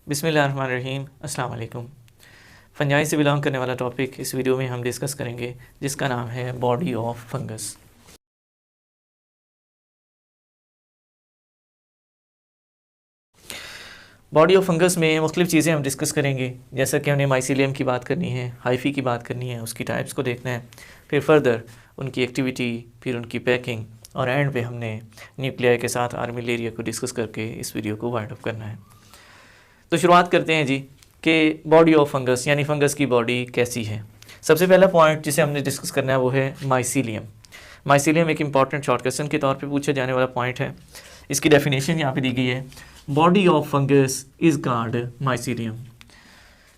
बिस्मिल्लाहिर्रहमानिर्रहीम, अस्सलाम वालेकुम। फंजाई से बिलोंग करने वाला टॉपिक इस वीडियो में हम डिस्कस करेंगे, जिसका नाम है body of fungus. Body of fungus में मुख्तलिफ़ चीज़ें हम डिस्कस करेंगे, जैसा कि हमने माइसीलियम की बात करनी है, हाइफी की बात करनी है, उसकी टाइप्स को देखना है, फिर फर्दर उनकी एक्टिविटी, फिर उनकी पैकिंग, और एंड पे हमने न्यूक्लियाई के साथ आर्मिलेरिया को डिस्कस करके इस वीडियो को वाइंड अप करना है। तो शुरुआत करते हैं जी कि बॉडी ऑफ फंगस यानी फंगस की बॉडी कैसी है। सबसे पहला पॉइंट जिसे हमने डिस्कस करना है वो है माइसीलियम। माइसीलियम एक इंपॉर्टेंट शॉर्ट क्वेश्चन के तौर पे पूछा जाने वाला पॉइंट है। इसकी डेफिनेशन यहाँ पे दी गई है, body of fungus is called mycelium.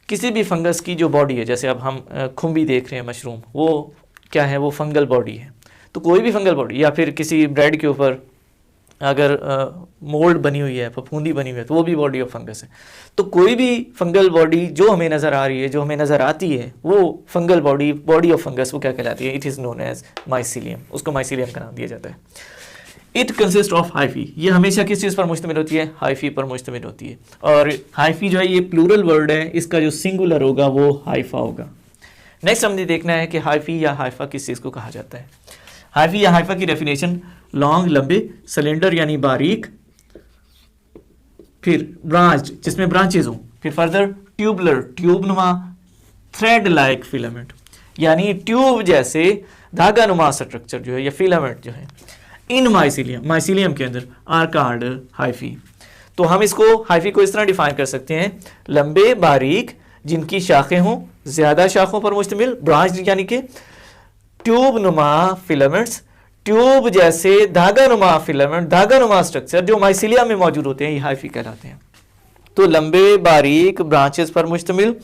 किसी भी फंगस की जो बॉडी है, जैसे अब हम खुम्बी देख रहे हैं मशरूम, वो क्या है, वो फंगल बॉडी है। तो कोई भी फंगल बॉडी, या फिर किसी ब्रेड के ऊपर अगर मोल्ड बनी हुई है, फफूंदी बनी हुई है, तो वो भी बॉडी ऑफ फंगस है। तो कोई भी फंगल बॉडी जो हमें नज़र आ रही है, जो हमें नज़र आती है, वो फंगल बॉडी ऑफ फंगस, वो क्या कहलाती है? It is known as mycelium. उसको माइसीलियम का नाम दिया जाता है। It consist of hyphae. ये हमेशा किस चीज़ पर मुश्तमिल होती है? हाइफी पर मुश्तमिल होती है। और हाइफी जो है ये प्लूरल वर्ड है, इसका जो सिंगुलर होगा वो हाइफा होगा। नेक्स्ट हमने देखना है कि हाइफी या हाइफा किस चीज़ को कहा जाता है। हाइफी या हाइफा की डेफिनेशन, लॉन्ग लंबे, सिलेंडर यानी बारीक, फिर ब्रांच जिसमें ब्रांचेज हों, फिर फर्दर ट्यूबलर ट्यूबनुमा, थ्रेड लाइक फिलामेंट यानी ट्यूब जैसे धागा नुमा स्ट्रक्चर जो है या फिलामेंट जो है इन माइसीलियम के अंदर आर कॉल्ड हाइफी। तो हम इसको हाइफी को इस तरह डिफाइन कर सकते हैं, लंबे बारीक जिनकी शाखें हों, ज्यादा शाखों पर मुश्तमिल, ब्रांच यानी कि ट्यूब नुमा फिलामेंट्स, ट्यूब जैसे धागा नुमा फिलामेंट, धागा नुमा स्ट्रक्चर जो माइसीलियम में मौजूद होते हैं, ये हाइफी कहलाते हैं। तो लंबे बारीक ब्रांचेस पर मुश्तमिल,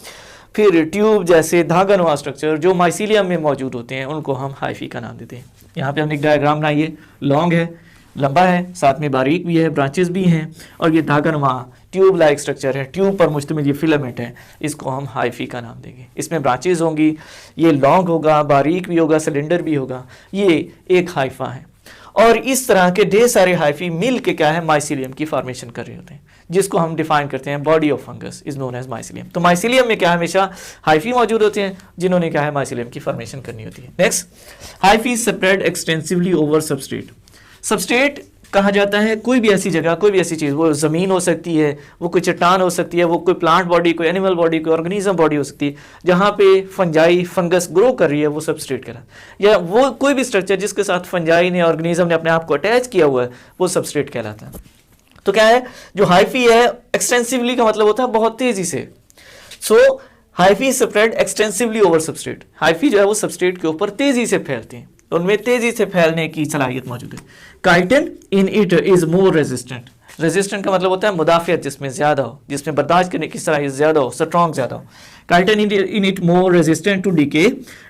फिर ट्यूब जैसे धागा नुमा स्ट्रक्चर जो माइसीलियम में मौजूद होते हैं, उनको हम हाइफी का नाम देते हैं। यहाँ पे हमने एक डायग्राम बनाई है, लॉन्ग है, लंबा है, साथ में बारीक भी है, ब्रांचेस भी हैं, और ये धागा नुमा ट्यूब लाइक स्ट्रक्चर है, ट्यूब पर मुश्तमिल ये फिलामेंट है, इसको हम हाइफी का नाम देंगे। इसमें ब्रांचेस होंगी, ये लॉन्ग होगा, बारीक भी होगा, सिलेंडर भी होगा, ये एक हाइफा है। और इस तरह के ढेर सारे हाइफी मिल के क्या है, माइसीलियम की फॉर्मेशन कर रहे होते हैं, जिसको हम डिफाइन करते हैं body of fungus is known as mycelium. तो माइसीलियम में क्या है, हमेशा हाइफी मौजूद होते हैं, जिन्होंने क्या है, माइसीलियम की फॉर्मेशन करनी होती है। Next, hyphae spread extensively over substrate. Substrate कहा जाता है कोई भी ऐसी जगह, कोई भी ऐसी चीज़, वो ज़मीन हो सकती है, वो कोई चट्टान हो सकती है, वो कोई प्लांट बॉडी, कोई एनिमल बॉडी, कोई ऑर्गेनिज्म बॉडी हो सकती है, जहाँ पे फंजाई फंगस ग्रो कर रही है, वो सबस्ट्रेट कहलाता है। या वो कोई भी स्ट्रक्चर जिसके साथ फंजाई ने, ऑर्गेनिज्म ने अपने आप को अटैच किया हुआ है, वो सबस्ट्रेट कहलाता है। तो क्या है, जो हाइफी है, एक्सटेंसिवली का मतलब होता है बहुत तेज़ी से। So hyphae spread extensively over substrate. Hyphae जो है वो सबस्ट्रेट के ऊपर तेज़ी से फैलते हैं, उनमें तेजी से फैलने की सलाहियत मौजूद है। Chitin in it is more resistant. Resistant का मतलब होता है मुदाफियत जिसमें ज्यादा हो, जिसमें बर्दाश्त करने की सलाहियत ज्यादा हो, स्ट्रॉन्ग ज्यादा हो। Chitin in it more resistant to decay.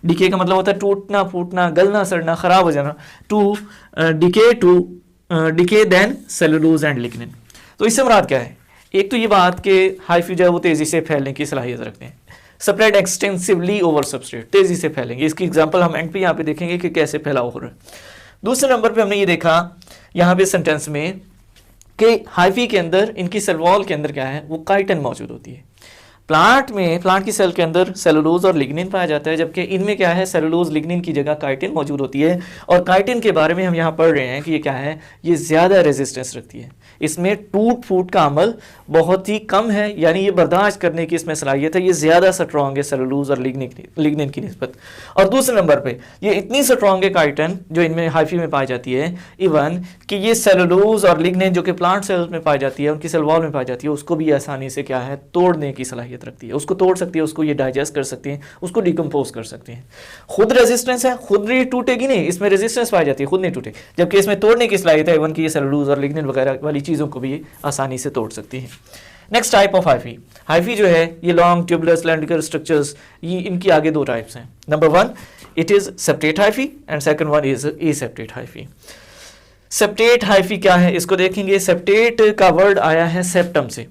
Decay का मतलब होता है टूटना, फूटना, गलना, सड़ना, खराब हो जाना। To decay than cellulose and lignin. तो इससे मुराद क्या है? एक तो ये बात कि हाइफी जो है वो तेजी से फैलने की सलाहियत रखते हैं, स्प्रेड एक्सटेंसिवली ओवर सबस्ट्रेट, तेजी से फैलेंगे। इसकी एग्जांपल हम एंड पे यहाँ पे देखेंगे कि कैसे फैलाव हो रहा है। दूसरे नंबर पे हमने ये देखा यहाँ पे सेंटेंस में कि हाइफी के अंदर, इनकी सेल वॉल के अंदर क्या है, वो काइटिन मौजूद होती है। प्लांट में, प्लांट की सेल के अंदर सेलुलोज और लिग्निन पाया जाता है, जबकि इनमें क्या है, सेलुलोज लिग्निन की जगह काइटिन मौजूद होती है। और काइटिन के बारे में हम यहाँ पढ़ रहे हैं कि ये क्या है, ये ज़्यादा रेजिस्टेंस रखती है, इसमें टूट फूट का अमल बहुत ही कम है, यानी ये बर्दाश्त करने की इसमें सलाहियत है, ये ज़्यादा स्ट्रॉन्ग है सेलुलोज और लिग्निन की निस्बत। और दूसरे नंबर पे ये इतनी स्ट्रॉन्ग है काइटिन जो इनमें हाइफी में पाई जाती है, इवन कि ये सेलुलोज और लिग्निन जो कि प्लांट सेल्स में पाई जाती है, उनकी सेल वॉल में पाई जाती है, उसको भी आसानी से क्या है, तोड़ने की सलाहियत रखती है, उसको तोड़ सकती है, उसको ये डाइजेस्ट कर सकती है, उसको डिकम्पोज कर सकती है। खुद रेजिस्टेंस है, खुद नहीं टूटेगी, नहीं, इसमें रेजिस्टेंस पाई जाती है, खुद नहीं टूटेगी, जबकि इसमें तोड़ने की सलाहियत है, इवन कि ये सेलुलोज और लिग्निन वगैरह वाली चीज़ों को भी आसानी से तोड़ सकती है। Next type of hyphae. Hyphae जो है ये लॉन्ग ट्यूबुलर सिलेंड्रिकल स्ट्रक्चर्स, ये इनकी आगे दो टाइप्स हैं। Number one, it is septate hyphae and second one is aseptate hyphae. Septate hyphae क्या है, इसको देखेंगे। सेप्टेट का वर्ड आया है सेप्टम से,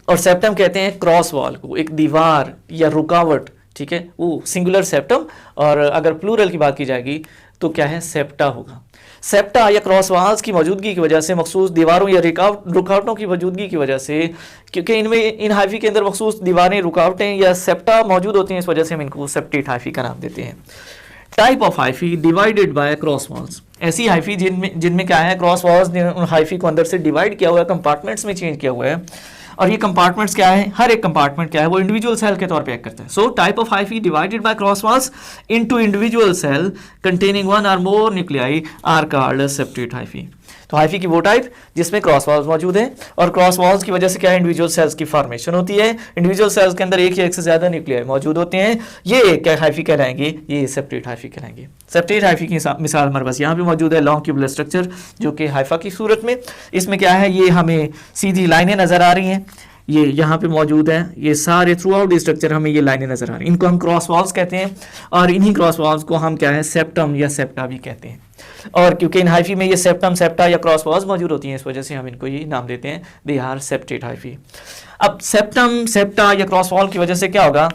और सेप्टम कहते हैं क्रॉस वॉल को, एक दीवार या रुकावट, ठीक है, वो सिंगुलर सेप्टम, और अगर प्लूरल की बात की जाएगी तो क्या है, सेप्टा होगा। सेप्टा या क्रॉस वाल्स की मौजूदगी की वजह से, मखसूस दीवारों या रुकावटों की मौजूदगी की वजह से, क्योंकि इनमें इन हाइफी के अंदर मखसूस दीवारें, रुकावटें या सेप्टा मौजूद होती हैं, इस वजह से हम इनको सेप्टेट हाइफी का नाम देते हैं। Type of hyphae divided by cross walls, ऐसी हाइफी जिनमें क्या है, क्रॉस वॉल्स ने उन हाइफी को अंदर से डिवाइड किया हुआ है, कंपार्टमेंट्स में चेंज किया हुआ है, और ये कंपार्टमेंट्स क्या है, हर एक कंपार्टमेंट क्या है, वो इंडिविजुअल सेल के तौर पे एक्ट करता है। So type of hyphae divided by cross walls into individual cell containing one or more nuclei are called septate hyphae. तो हाइफी की वो टाइप जिसमें क्रॉस वॉल्स मौजूद हैं, और क्रॉस वॉल्स की वजह से क्या है, इंडिविजुअल सेल्स की फॉर्मेशन होती है, इंडिविजुअल सेल्स के अंदर एक या एक से ज्यादा न्यूक्लियाई मौजूद होते हैं, ये क्या हाइफी कहलाएंगे, ये सेप्टेट हाइफी कहलाएंगे। सेप्टेट हाइफी की मिसाल हमारे पास यहाँ पे मौजूद है, लॉन्ग ट्यूबुलर स्ट्रक्चर जो कि हाइफा की सूरत में, इसमें क्या है, ये हमें सीधी लाइनें नजर आ रही हैं, ये यहाँ पे मौजूद है, ये सारे थ्रू आउट स्ट्रक्चर हमें ये लाइनें नजर आ रही हैं, इनको हम क्रॉस वॉल्स कहते हैं, और इन्हीं क्रॉस वॉल्स को हम क्या है, सेप्टम या सेप्टा भी कहते हैं। और क्योंकि इन हाइफी में ये सेप्टम, सेप्टा या क्रॉस वॉल्स मौजूद होती हैं, इस वजह से हम इनको ये नाम देते हैं, दे आर सेप्टेट हाइफी। अब सेप्टम, सेप्टा या क्रॉस वॉल की वजह से क्या होगा,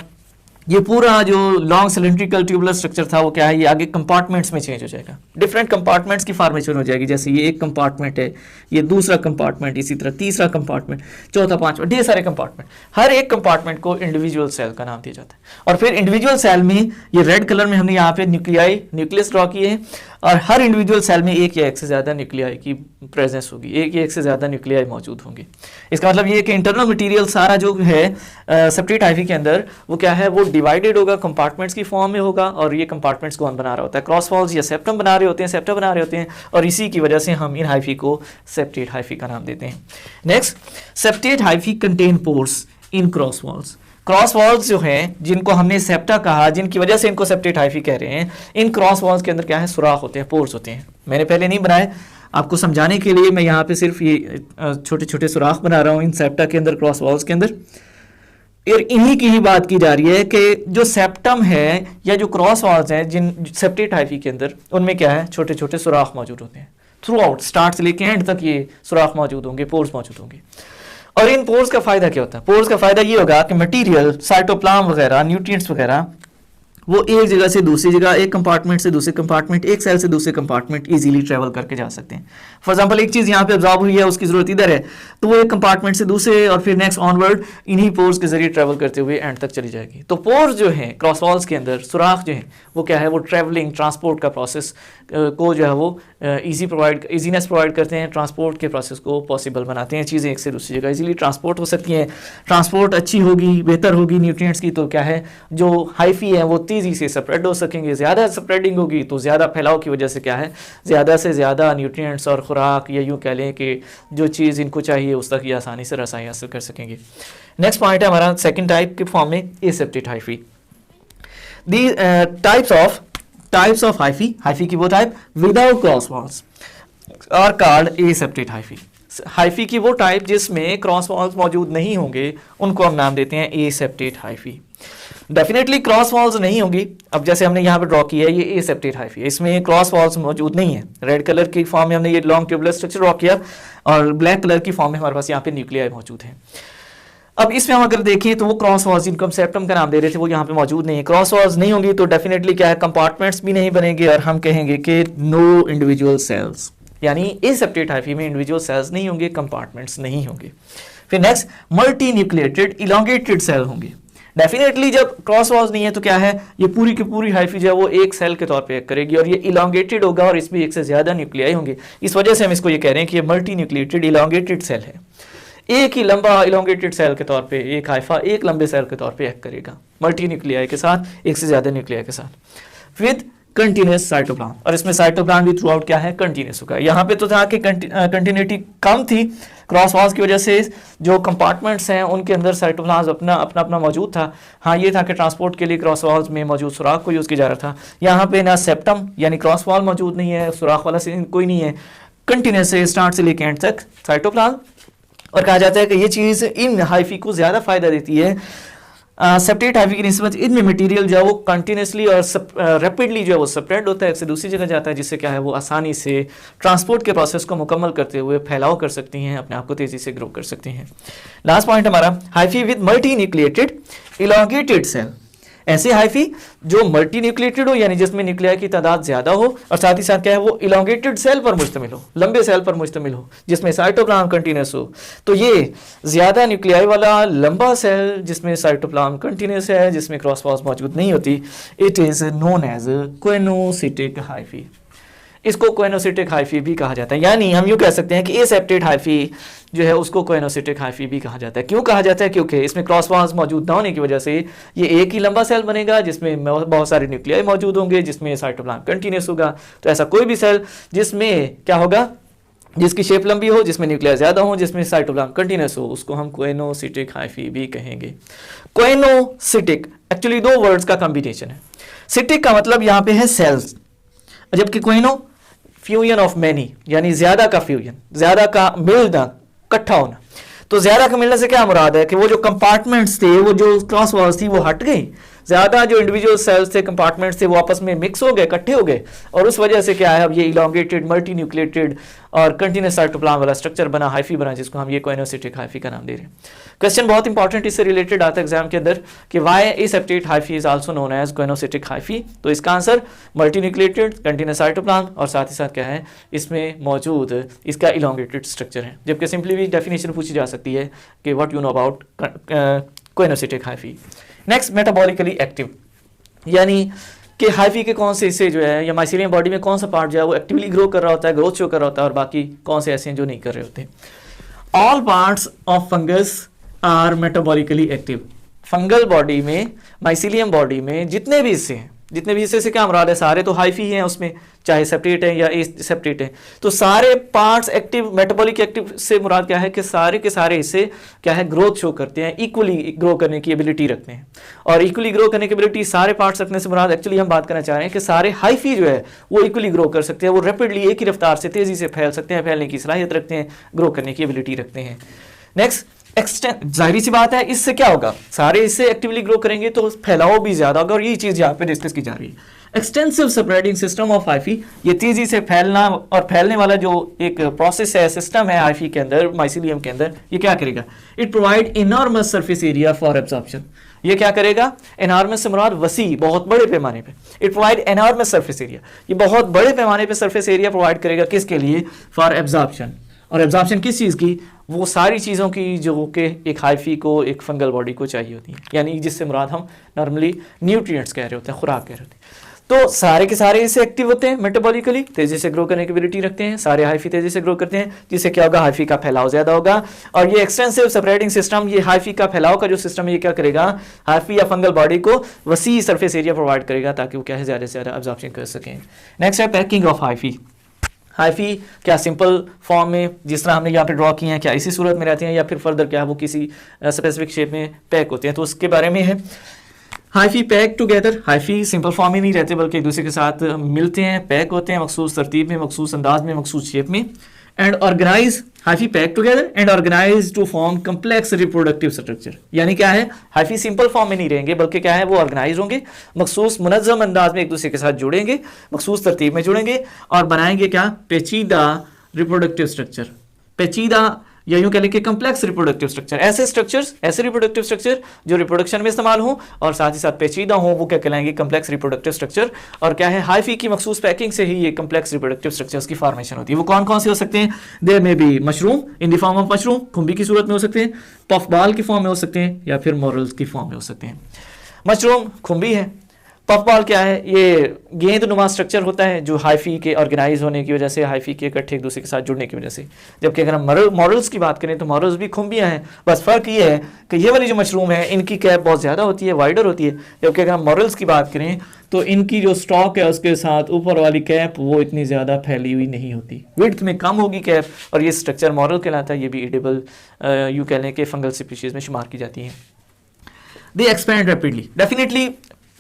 ये पूरा जो लॉन्ग सिलेंड्रिकल ट्यूबुलर स्ट्रक्चर था वो क्या है, ये आगे कंपार्टमेंट्स में चेंज हो जाएगा, डिफरेंट कंपार्टमेंट्स की फॉर्मेशन हो जाएगी, जैसे ये एक कंपार्टमेंट है, ये दूसरा कंपार्टमेंट, इसी तरह तीसरा कंपार्टमेंट, चौथा, पांचवा, ढेर सारे कंपार्टमेंट, हर एक कंपार्टमेंट को इंडिविजुअल सेल का नाम दिया जाता है। और फिर इंडिविजुअल सेल में ये रेड कलर में हमने यहाँ पे न्यूक्लियाई, न्यूक्लियस ड्रॉ किए हैं, और हर इंडिविजुअल सेल में एक या एक से ज्यादा न्यूक्लियाई की प्रेजेंस होगी, एक या एक से ज्यादा न्यूक्लियाई मौजूद होंगे। इसका मतलब ये कि इंटरनल मटेरियल सारा जो है सेप्टेट हाइफी के अंदर वो क्या है, वो डिवाइडेड होगा, कंपार्टमेंट्स की फॉर्म में होगा, और ये कंपार्टमेंट्स कौन बना रहा होता है, क्रॉस वॉल्स या सेप्टम बना रहे होते हैं, सेप्टा बना रहे होते हैं, और इसी की वजह से हम इन हाइफी को सेप्टेट हाइफी का नाम देते हैं। Next, septate hyphae contain pores in cross walls. Cross walls जो हैं, जिनको हमने सेप्टा कहा, जिनकी वजह से इनको सेप्टेट हाइफी कह रहे हैं, इन क्रॉस वॉल्स के अंदर क्या है, सुराख होते हैं, पोर्स होते हैं। मैंने पहले नहीं बनाए, आपको समझाने के लिए मैं यहाँ पे सिर्फ ये छोटे छोटे सुराख बना रहा हूँ इन सेप्टा के अंदर, क्रॉस वॉल्स के अंदर। और इन्हीं की ही बात की जा रही है कि जो सेप्टम है या जो क्रॉस वॉल्स हैं जिन सेप्टेट हाइफी के अंदर, उनमें क्या है, छोटे छोटे सुराख मौजूद होते हैं, थ्रू आउट, स्टार्ट से लेके एंड तक ये सुराख मौजूद होंगे, पोर्स मौजूद होंगे। और इन पोर्स का फायदा क्या होता है, पोर्स का फायदा ये होगा कि मटेरियल, साइटोप्लाज्म वगैरह, न्यूट्रिएंट्स वगैरह, वो एक जगह से दूसरी जगह, एक कंपार्टमेंट से दूसरे कंपार्टमेंट, एक सेल से दूसरे कंपार्टमेंट इजीली ट्रेवल करके जा सकते हैं। फॉर एग्जांपल, एक चीज़ यहाँ पे ऑब्जॉर्व हुई है, उसकी जरूरत इधर है, तो वो एक कंपार्टमेंट से दूसरे और फिर नेक्स्ट ऑनवर्ड इन्हीं पोर्स के जरिए ट्रेवल करते हुए एंड तक चली जाएगी। तो पोर्स जो है क्रॉस वॉल्स के अंदर, सुराख जो है वो क्या है, वो ट्रेवलिंग, ट्रांसपोर्ट का प्रोसेस को जो है वो ईजीनेस प्रोवाइड करते हैं, ट्रांसपोर्ट के प्रोसेस को पॉसिबल बनाते हैं, चीज़ें एक से दूसरी जगह इजीली ट्रांसपोर्ट हो सकती हैं, ट्रांसपोर्ट अच्छी होगी, बेहतर होगी न्यूट्रिएंट्स की, तो क्या है, जो हाइफी है वो तेज़ी से स्प्रेड हो सकेंगे, ज़्यादा स्प्रेडिंग होगी तो ज़्यादा फैलाव की वजह से क्या है, ज़्यादा से ज़्यादा न्यूट्रिएंट्स और खुराक, या यूँ कह लें कि जो चीज़ इनको चाहिए उस तक ये आसानी से रसाई हासिल कर सकेंगे। नेक्स्ट पॉइंट है हमारा सेकंड टाइप के फॉर्म में, aseptate hyphae. The types of hyphae, hyphae की वो type without cross walls are called aseptate hyphae. Hyphae की वो टाइप जिसमें क्रॉस वॉल्स मौजूद नहीं होंगे, उनको हम नाम देते हैं aseptate hyphae. Definitely cross walls नहीं होंगी, अब जैसे हमने यहाँ पे ड्रॉ किया है, ये एसेप्टेट हाइफी है, इसमें क्रॉस वॉल्स मौजूद नहीं है। रेड कलर की फॉर्म में हमने ये लॉन्ग ट्यूबुलर स्ट्रक्चर ड्रॉ किया, और ब्लैक कलर की फॉर्म में हमारे पास यहाँ पे न्यूक्लियाई मौजूद है। अब इसमें हम अगर देखें तो वो क्रॉस वॉल्स जिनको हम सेप्टम का नाम दे रहे थे वो यहाँ पे मौजूद नहीं है। क्रॉस वॉल्स नहीं होंगी तो डेफिनेटली क्या है, कंपार्टमेंट्स भी नहीं बनेंगे, और हम कहेंगे कि नो इंडिविजुअल सेल्स, यानी एसेप्टेट हाइफी में इंडिविजुअल सेल्स नहीं होंगे, कंपार्टमेंट्स नहीं होंगे। फिर next, multinucleated elongated cell होंगे। डेफिनेटली जब क्रॉस वॉल्स नहीं है तो क्या है, ये पूरी की पूरी हाइफी जो है वो एक सेल के तौर पे एक्ट करेगी, और ये इलोंगेटेड होगा, और इसमें एक से ज्यादा न्यूक्लियाई होंगे। इस वजह से हम इसको ये कह रहे हैं कि ये मल्टी न्यूक्लिएटेड इलोंगेटेड सेल है। एक ही लंबा इलोंगेटेड सेल के तौर पे एक हाइफा एक लंबे सेल के तौर पे एक्ट करेगा, मल्टी न्यूक्लियाई के साथ, एक से ज्यादा न्यूक्लियाई के साथ, विद कंटिन्यूस साइटोप्लाज्म। और इसमें साइटोप्लाज्म भी थ्रू आउट क्या है, कंटिन्यूस होगा। यहाँ पे तो था कि कंटिन्यूटी कम थी क्रॉस वॉल्स की वजह से, जो कंपार्टमेंट्स हैं उनके अंदर साइटोप्लाज्म अपना मौजूद था। हाँ, ये था कि ट्रांसपोर्ट के लिए क्रॉस वॉल्स में मौजूद सुराख को यूज़ किया जा रहा था। यहाँ पे ना सेप्टम यानी क्रॉस वॉल मौजूद नहीं है, सुराख वाला सीन कोई नहीं है, कंटिन्यूस से स्टार्ट से लेकर एंड तक साइटोप्लाज्म। और कहा जाता है कि ये चीज़ इन हाइफी को ज़्यादा फायदा देती है सेप्टेट हाइफी की निस्बत। इनमें मटेरियल जो है वो कंटिन्यूसली और रैपिडली जो है वो स्प्रेड होता है, एक से दूसरी जगह जाता है, जिससे क्या है वो आसानी से ट्रांसपोर्ट के प्रोसेस को मुकम्मल करते हुए फैलाव कर सकती हैं, अपने आप को तेज़ी से ग्रो कर सकती हैं। लास्ट पॉइंट हमारा, hyphae with multinucleated elongated cell ऐसे हाइफी जो मल्टी न्यूक्लिएटेड हो, यानी जिसमें न्यूक्लियाई की तादाद ज्यादा हो, और साथ ही साथ क्या है वो इलोंगेटेड सेल पर मुश्तमिल हो, लंबे सेल पर मुश्तमिल हो, जिसमें साइटोप्लाज्म कंटिन्यूस हो। तो ये ज्यादा न्यूक्लियाई वाला लंबा सेल जिसमें साइटोप्लाज्म कंटिन्यूस है, जिसमें क्रॉस वॉल्स मौजूद नहीं होती, it is known as coenocytic hyphae. इसको कोएनोसिटिक हाइफी भी कहा जाता है, यानी हम यूँ कह सकते हैं कि एसेप्टेड हाइफी जो है उसको कोएनोसिटिक हाइफी भी कहा जाता है। क्यों कहा जाता है? क्योंकि इसमें क्रॉस वॉल्स मौजूद ना होने की वजह से ये एक ही लंबा सेल बनेगा जिसमें बहुत सारे न्यूक्लियाई मौजूद होंगे, जिसमें साइटोप्लाज्म कंटिन्यूस होगा। तो ऐसा कोई भी सेल जिसमें क्या होगा, जिसकी शेप लंबी हो, जिसमें न्यूक्लियाई ज्यादा हो, जिसमें साइटोप्लाज्म कंटिन्यूस हो, उसको हम कोएनोसिटिक हाइफी भी कहेंगे। कोएनोसिटिक एक्चुअली दो वर्ड्स का कॉम्बिनेशन है। सिटिक का मतलब यहाँ पे है सेल्स, जबकि कोएनो फ्यूजन ऑफ मैनी, यानी ज्यादा का फ्यूजन, ज्यादा का मिलना, इकट्ठा होना। तो ज्यादा का मिलने से क्या मुराद है कि वो जो कंपार्टमेंट्स थे, वो जो क्रॉस वॉल्स थी वो हट गई, ज्यादा जो इंडिविजुअल सेल्स थे, कंपार्टमेंट्स थे, वो आपस में मिक्स हो गए, इकट्ठे हो गए, और उस वजह से क्या है अब ये इलोंगेटेड मल्टी न्यूक्लिएटेड और कंटिन्यूस साइटोप्लाज्म वाला स्ट्रक्चर बना, हाइफी बना, जिसको हम ये कोएनोसिटिक हाइफी का नाम दे रहे हैं। क्वेश्चन बहुत इंपॉर्टेंट इससे रिलेटेड आता है एग्जाम के अंदर कि why aseptate hyphae is also known as coenocytic hyphae. तो इसका answer multi nucleated continuous cytoplasm और साथ ही साथ क्या है इसमें मौजूद इसका इलोंगेटेड स्ट्रक्चर है। जबकि सिंपली भी डेफिनेशन पूछी जा सकती है कि what you know about coenocytic hyphae. Next, metabolically active, यानी कि हाइफी के कौन से हिस्से जो है या माइसीलियम बॉडी में कौन सा पार्ट जो है वो एक्टिवली ग्रो कर रहा होता है, ग्रोथ शो कर रहा होता है, और बाकी कौन से ऐसे हैं जो नहीं कर रहे होते। All parts of fungus are metabolically active. Fungal body में, माइसीलियम बॉडी में जितने भी हिस्से हैं, जितने भी हिस्से से क्या मुराद है, सारे तो हाइफी हैं उसमें, चाहे सेपरेट है या सेपरेट है, तो सारे पार्ट्स एक्टिव, मेटाबॉलिक एक्टिव से मुराद क्या है कि सारे के सारे हिस्से क्या है ग्रोथ शो करते हैं, इक्वली ग्रो करने की एबिलिटी रखते हैं। और इक्वली ग्रो करने की एबिलिटी सारे पार्ट्स रखने से मुराद एक्चुअली हम बात करना चाह रहे हैं कि सारे हाइफी जो है वो इक्वली ग्रो कर सकते हैं, वो रैपिडली एक ही रफ्तार से तेजी से फैल सकते हैं, फैलने की सलाहियत रखते हैं, ग्रो करने की एबिलिटी रखते हैं। नेक्स्ट, जाहिर सी बात है इससे क्या होगा, सारे इससे एक्टिवली ग्रो करेंगे तो फैलाव भी ज्यादा होगा, और यही चीज यहाँ पे डिस्कस की जा रही है। Extensive spreading system of hyphae, ये तेजी से फैलना और फैलने वाला जो एक प्रोसेस है, सिस्टम है हाइफी के अंदर, माइसीलियम के अंदर, ये क्या करेगा, it provide enormous surface area for absorption. ये क्या करेगा, एनॉर्मस से मुराद वसी, बहुत बड़े पैमाने पे, it provide enormous surface area, ये बहुत बड़े पैमाने पे सरफेस एरिया प्रोवाइड करेगा, किसके लिए, फॉर एब्जॉर्प्शन। और एब्जॉर्प्शन किस चीज़ की, वो सारी चीज़ों की जो कि एक हाइफी को, एक फंगल बॉडी को चाहिए होती है, यानी जिससे मुराद हम नॉर्मली न्यूट्रिएंट्स कह रहे होते हैं, खुराक कह रहे होते हैं। तो सारे के सारे इससे एक्टिव होते हैं, मेटाबॉलिकली तेजी से ग्रो करने की एबिलिटी रखते हैं, सारे हाइफी तेजी से ग्रो करते हैं, जिससे क्या होगा, हाइफी का फैलाव ज्यादा होगा। और ये एक्सटेंसिव स्प्रेडिंग सिस्टम, ये हाइफी का फैलाव का जो सिस्टम है, ये क्या करेगा, हाइफी या फंगल बॉडी को वसी सरफेस एरिया प्रोवाइड करेगा ताकि वो क्या है ज्यादा से ज्यादा एब्जॉर्प्शन कर सकें। नेक्स्ट है पैकिंग ऑफ हाइफी। हाइफी क्या सिंपल फॉर्म में जिस तरह हमने यहाँ पे ड्रॉ किए हैं, क्या इसी सूरत में रहते हैं, या फिर फर्दर क्या है वो किसी स्पेसिफिक शेप में पैक होते हैं, तो उसके बारे में है। Hyphae pack together, hyphae simple form में नहीं रहते बल्कि एक दूसरे के साथ मिलते हैं, पैक होते हैं मखसूस तरतीब में, मखसूस अंदाज में, मखसूस शेप में। And organise, hyphae pack together and organise to form complex reproductive structure. यानी क्या है, हाइफी सिंपल फॉर्म में नहीं रहेंगे बल्कि क्या है वो ऑर्गेनाइज होंगे, मखसूस मुनज़्ज़म अंदाज में एक दूसरे के साथ जुड़ेंगे, मखसूस तरतीब में जुड़ेंगे और बनाएंगे क्या, पेचीदा रिप्रोडक्टिव स्ट्रक्चर। पेचीदा या यूं कह लें कि कम्प्लेक्स रिप्रोडक्टिव स्ट्रक्चर, ऐसे स्ट्रक्चर्स, ऐसे रिप्रोडक्टिव स्ट्रक्चर जो रिप्रोडक्शन में इस्तेमाल हो और साथ ही साथ पेचीदा हो, वो क्या कहलाएंगे, कम्प्लेक्स रिप्रोडक्टिव स्ट्रक्चर। और क्या है, हाइफी की मखसूस पैकिंग से ही ये कम्प्लेक्स रिप्रोडक्टिव स्ट्रक्चर्स की फॉर्मेशन होती है। वो कौन कौन से हो सकते हैं, देयर में be mushroom in the form of mushroom, खुम्बी की सूरत में हो सकते हैं, पफ बॉल की फॉर्म में हो सकते हैं, या फिर मोरल्स की फॉर्म में हो सकते हैं। मशरूम खुम्बी है, पफ बॉल क्या है, ये गेंद नुमा स्ट्रक्चर होता है जो हाइफी के ऑर्गेनाइज होने की वजह से, हाइफी के इकट्ठे एक दूसरे के साथ जुड़ने की वजह से। जबकि अगर हम मॉरल्स की बात करें तो मॉरल्स भी खुम्बियाँ हैं, बस फ़र्क ये है कि ये वाली जो मशरूम है इनकी कैप बहुत ज़्यादा होती है, वाइडर होती है, जबकि अगर हम मॉरल्स की बात करें तो इनकी जो स्टॉक है उसके साथ ऊपर वाली कैप वो इतनी ज़्यादा फैली हुई नहीं होती, विड्थ में कम होगी कैप, और ये स्ट्रक्चर मॉरल कहलाता है। ये भी एडिबल यूँ कह लें कि फंगल स्पीशीज़ में शुमार की जाती हैं। They expand rapidly, definitely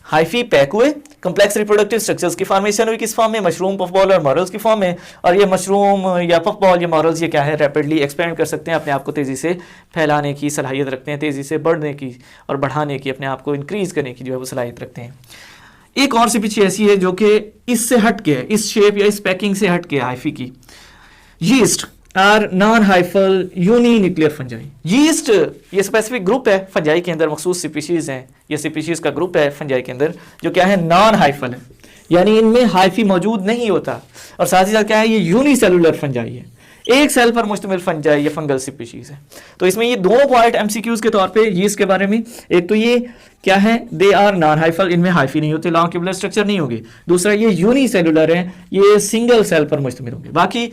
hyphae pack हुए, कम्प्लेक्स रिप्रोडक्टिव स्ट्रक्चर्स की फॉर्मेशन हुई, किस फॉर्म में, मशरूम, पफ बॉल और मॉरल्स की फॉर्म में। और ये मशरूम या पफ बॉल या मॉरल्स ये क्या है, रैपिडली एक्सपेंड कर सकते हैं, अपने आप को तेज़ी से फैलाने की सलाहियत रखते हैं, तेज़ी से बढ़ने की और बढ़ाने की, अपने आप को इंक्रीज़ करने की जो है वो सलाहियत रखते हैं। एक और सी पीछे ऐसी है जो कि इससे हट के है, इस शेप या इस पैकिंग से हट के हाइफी की, yeast. Are non hyphal uninuclear fungi. Yeast ये स्पेसिफिक ग्रुप है फंजाई के अंदर, मखसूस स्पीशीज हैं, ये स्पीशीज का ग्रुप है फंजाई के अंदर जो क्या है नॉन हाइफल है, यानी इनमें हाइफी मौजूद नहीं होता, और साथ ही साथ क्या है ये यूनिसेलुलर फंजाई है, एक सेल पर मुश्तमिल फंजाई या फंगल स्पीशीज है। तो इसमें ये दोनों पॉइंट एमसीक्यूज के तौर पे यीस्ट के बारे में, एक तो ये क्या है दे आर नॉन हाइफल, इनमें हाइफी नहीं होते, लॉन्ग ट्यूबुलर स्ट्रक्चर नहीं होगी। दूसरा ये यूनिसेलुलर है, ये सिंगल सेल पर मुश्तमिल होंगे। बाकी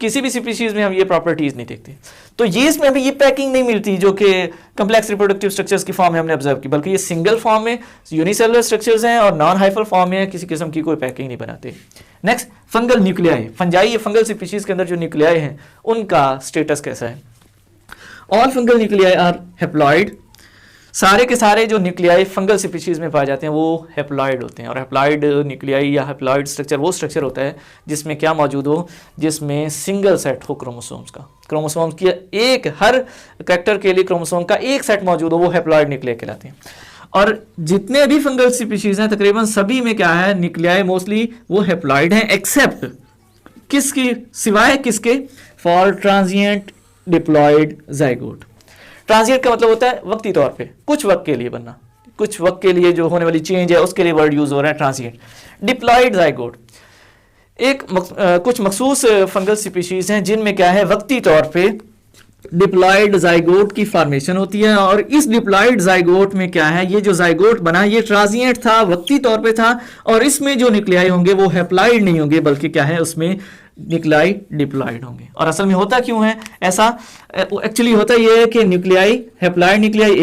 किसी भी स्पीशीज में हम ये प्रॉपर्टीज नहीं देखते। तो यीस्ट में भी ये पैकिंग नहीं मिलती जो कि कम्प्लेक्स रिप्रोडक्टिव स्ट्रक्चर्स की फॉर्म में हमने ऑब्जर्व की, बल्कि ये सिंगल फॉर्म में यूनिसेलुलर स्ट्रक्चर्स हैं और नॉन हाइफल फॉर्म में किसी किस्म की कोई पैकिंग नहीं बनाते। नेक्स्ट फंगल न्यूक्लियाई, फंजाई या फंगल स्पीशीज के अंदर जो न्यूक्लियाई हैं उनका स्टेटस कैसा है। All fungal nuclei are haploid, सारे के सारे जो न्यूक्लियाई फंगल स्पीशीज में पाए जाते हैं वो हेप्लॉइड होते हैं। और हेप्लॉइड न्यूक्लियाई या हेप्लॉइड स्ट्रक्चर वो स्ट्रक्चर होता है जिसमें क्या मौजूद हो, जिसमें सिंगल सेट हो क्रोमोसोम्स का, क्रोमोसोम्स की एक हर कैरेक्टर के लिए क्रोमोसोम का एक सेट मौजूद हो, वो हेप्लॉइड न्यूक्लियाई कहलाते हैं। और जितने भी फंगल स्पीशीज हैं तकरीबन सभी में क्या है न्यूक्लियाई मोस्टली वो हेप्लॉइड हैं, एक्सेप्ट किसकी, सिवाय किसके, for transient diploid zygote. Transient का मतलब होता है वक्ती तौर पे, कुछ वक्त के लिए बनना, कुछ वक्त के लिए जो होने वाली चेंज है उसके लिए वर्ड यूज हो रहा है ट्रांजिएंट। डिप्लॉइड जाइगोट कुछ मखसूस फंगल स्पीशीज हैं जिनमें क्या है वक्ती तौर पे डिप्लॉइड जाइगोट की फॉर्मेशन होती है। और इस डिप्लॉइड जाइगोट में क्या है, ये जो जाइगोट बना ये ट्रांजिएंट था, वक्ती तौर पे था, और इसमें जो न्यूक्लियाई होंगे वो हेप्लॉइड नहीं होंगे बल्कि क्या है उसमें न्यूक्लियाई डिप्लॉइड होंगे। और असल में होता क्यों है ऐसा, एक्चुअली होता ये है कि न्यूक्लियाई हेप्लॉइड न्यूक्लियाई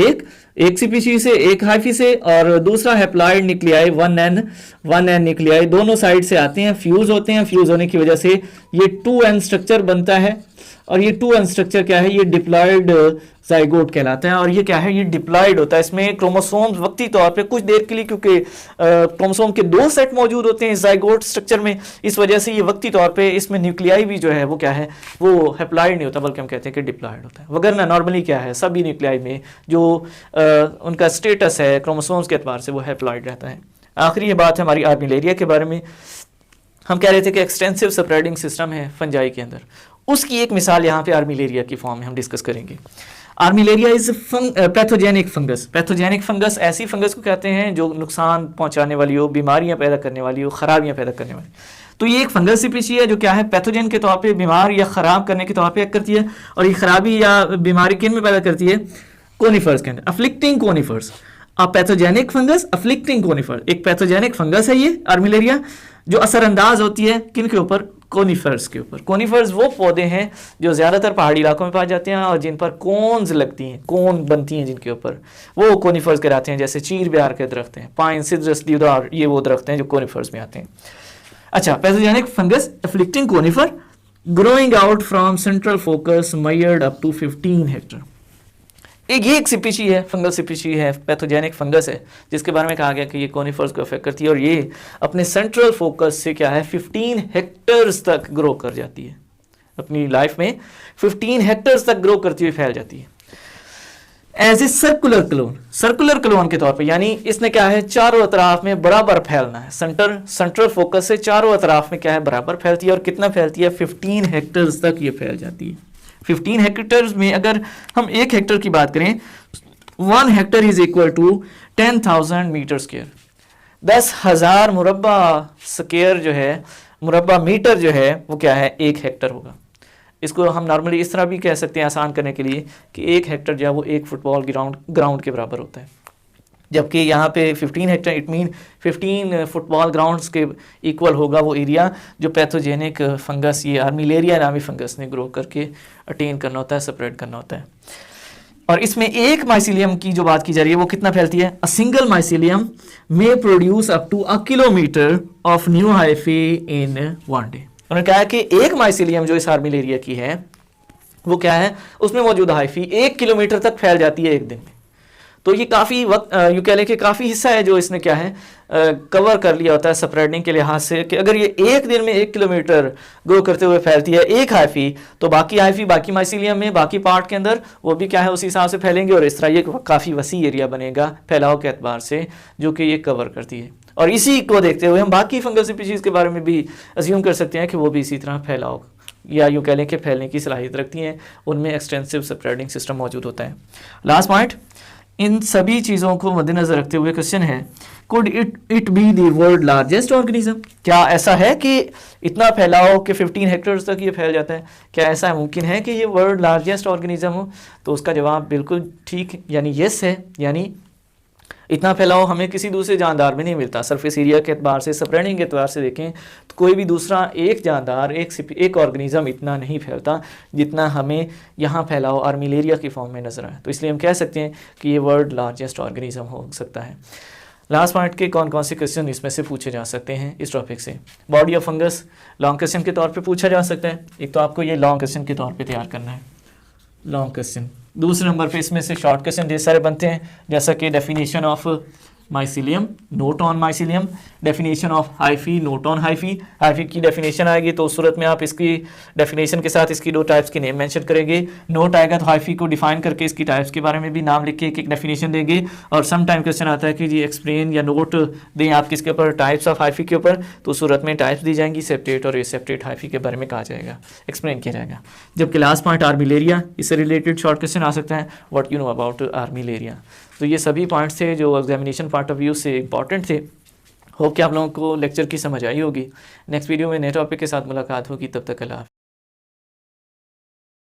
एक स्पीशीज से, एक हाइफी से, और दूसरा हेप्लॉइड न्यूक्लियाई 1n न्यूक्लियाई दोनों साइड से आते हैं, फ्यूज होते हैं, फ्यूज होने की वजह से ये 2n स्ट्रक्चर बनता है। और ये 2n स्ट्रक्चर क्या है, ये डिप्लॉइड जाइगोट कहलाता है। और ये क्या है, ये डिप्लॉइड होता है, इसमें क्रोमोसोम्स वक्ती तौर पे कुछ देर के लिए, क्योंकि क्रोमोसोम के 2 सेट मौजूद होते हैं इस जाइगोट स्ट्रक्चर में, इस वजह से ये वक्ती तौर पे इसमें न्यूक्लियाई भी जो है वो क्या है, वो हेप्लॉइड नहीं होता बल्कि हम कहते हैं कि डिप्लॉइड होता है। वगरना नॉर्मली क्या है सभी न्यूक्लियाई में जो उनका स्टेटस है क्रोमोसोम्स के एतबार से वो हेप्लॉइड रहता है। आखिरी ये बात है हमारी आर्मिलेरिया के बारे में। हम कह रहे थे कि एक्सटेंसिव स्प्रेडिंग सिस्टम है फंजाई के अंदर, उसकी एक मिसाल यहाँ पे आर्मिलेरिया की फॉर्म में हम डिस्कस करेंगे। Armillaria is pathogenic fungus. Pathogenic fungus ऐसी फंगस को कहते हैं जो नुकसान पहुंचाने वाली हो, बीमारियां पैदा करने वाली हो, खराबियां पैदा करने वाली। तो ये एक फंगस स्पीशी है जो क्या है पैथोजन के तौर पे बीमार या खराब करने के तौर पे करती है। और ये खराबी या बीमारी किन में पैदा करती है, कोनिफर्स के अंदर, अफ्लिक्टिंग conifers. Pathogenic fungus afflicting conifer, एक पैथोजेनिक फंगस है ये आर्मिलेरिया जो असरअंदाज होती है किन के ऊपर, कोनिफर्स के ऊपर। कोनिफर्स वो पौधे हैं जो ज़्यादातर पहाड़ी इलाकों में पाए जाते हैं और जिन पर कोन्स लगती हैं, कोन बनती हैं जिनके ऊपर, वो कोनिफर्स कहलाते हैं। जैसे चीर बिहार के दरख्त हैं, पाइन, सिद्रस, देवदार, ये वो दरख्त हैं जो कोनिफर्स में आते हैं। अच्छा, pathogenic fungus afflicting conifer growing out from central focus mired up to 15 hectare. ये एक स्पीशी है, फंगल स्पीशी है, पैथोजेनिक फंगस है जिसके बारे में कहा गया कि ये कोनिफर्स को अफेक्ट करती है और ये अपने सेंट्रल फोकस से क्या है 15 हेक्टर्स तक ग्रो कर जाती है। अपनी लाइफ में 15 हेक्टर्स तक ग्रो करती हुई फैल जाती है as a circular clone, circular clone के तौर पे। यानी इसने क्या है चारों अतराफ में बराबर फैलना है, सेंट्रल फोकस से चारों अतराफ में क्या है बराबर फैलती है। और कितना फैलती है, 15 हेक्टर्स तक ये फैल जाती है। 15 हेक्टर्स में अगर हम 1 हेक्टर की बात करें, 1 hectare is equal to 10,000 metre square. 10,000 मुरब्बा स्क्वायर जो है, मुरब्बा मीटर जो है वो क्या है 1 हेक्टर होगा। इसको हम नॉर्मली इस तरह भी कह सकते हैं आसान करने के लिए कि 1 हेक्टर जो है वो 1 फुटबॉल ग्राउंड के बराबर होता है। जबकि यहाँ पे 15 Hector it mean 15 football grounds के इक्वल होगा वो एरिया जो पैथोजेनिक फंगस, ये आर्मिलेरिया नामी फंगस ने ग्रो करके अटेन करना होता है, स्प्रेड करना होता है। और इसमें एक माइसीलियम की जो बात की जा रही है वो कितना फैलती है, a single mycelium may produce up to 1 kilometre of new hyphae in 1 day. उन्होंने कहा कि एक माइसीलियम जो इस आर्मिलेरिया की है वो क्या है, उसमें मौजूद हाइफी 1 किलोमीटर तक फैल जाती है एक दिन में। तो ये काफ़ी वक्त यूँ कह लें कि काफ़ी हिस्सा है जो इसने क्या है कवर कर लिया होता है स्प्रेडिंग के लिहाज से, कि अगर ये एक दिन में 1 किलोमीटर ग्रो करते हुए फैलती है एक हाइफी, तो बाकी हाइफी बाकी माइसीलियम में बाकी पार्ट के अंदर वो भी क्या है उसी हिसाब से फैलेंगे और इस तरह ये काफ़ी वसी एरिया बनेगा फैलाव के एतबार से जो कि ये कवर करती है। और इसी को देखते हुए हम बाकी फंगल स्पीशीज़ के बारे में भी अज्यूम कर सकते हैं कि वो भी इसी तरह फैलाव या यूँ कह लें कि फैलने की सलाहियत रखती हैं, उनमें एक्सटेंसिव स्प्रेडिंग सिस्टम मौजूद होता है। लास्ट पॉइंट, इन सभी चीज़ों को मद्देनज़र रखते हुए क्वेश्चन है, could it be the world largest organism? क्या ऐसा है कि इतना फैलाव कि 15 हेक्टेयर्स तक ये फैल जाता है? क्या ऐसा मुमकिन है कि ये वर्ल्ड लार्जेस्ट ऑर्गेनिज्म हो? तो उसका जवाब बिल्कुल ठीक यानी येस है। यानी इतना फैलाव हमें किसी दूसरे जानदार में नहीं मिलता। सरफेस एरिया के एतबार से, स्प्रेडिंग के एतबार से देखें तो कोई भी दूसरा एक जानदार, एक ऑर्गेनिज़म इतना नहीं फैलता जितना हमें यहाँ फैलाव आर्मिलेरिया की फॉर्म में नजर आए। तो इसलिए हम कह सकते हैं कि ये वर्ल्ड लार्जेस्ट ऑर्गेनिज़म हो सकता है। लास्ट पॉइंट के कौन कौन से क्वेश्चन इसमें से पूछे जा सकते हैं इस टॉपिक से? Body of fungus long question के तौर पे पूछा जा सकता है। एक तो आपको ये लॉन्ग क्वेश्चन के तौर पे तैयार करना है, लॉन्ग क्वेश्चन। दूसरे नंबर पे इसमें से शॉर्ट क्वेश्चन ढेर सारे बनते हैं, जैसा कि definition of mycelium, note on mycelium, definition of hyphae, note on hyphae. Hyphae की डेफिनेशन आएगी तो उस सूरत में आप इसकी डेफिनेशन के साथ इसकी 2 टाइप्स के नेम मेंशन करेंगे। नोट आएगा तो हाइफी को डिफाइन करके इसकी टाइप्स के बारे में भी नाम लिख के एक डेफिनेशन देंगे। और सम टाइम क्वेश्चन आता है कि जी एक्सप्लेन या नोट दें आप किसके ऊपर, टाइप्स ऑफ हाइफी के ऊपर। तो उस सूरत में टाइप्स दी जाएंगी, सेप्टेट और एसेप्टेट हाइफी के बारे में कहा जाएगा, एक्सप्लेन किया जाएगा। जबकि लास्ट पॉइंट आर्मिलेरिया, इससे रिलेटेड शॉर्ट क्वेश्चन आ सकता है, व्हाट यू नो अबाउट आर्मिलेरिया। तो ये सभी पॉइंट्स थे जो एग्जामिनेशन पॉइंट ऑफ व्यू से इंपॉर्टेंट थे। होप कि आप लोगों को लेक्चर की समझ आई होगी। नेक्स्ट वीडियो में नए टॉपिक के साथ मुलाकात होगी, तब तक अल्लाह।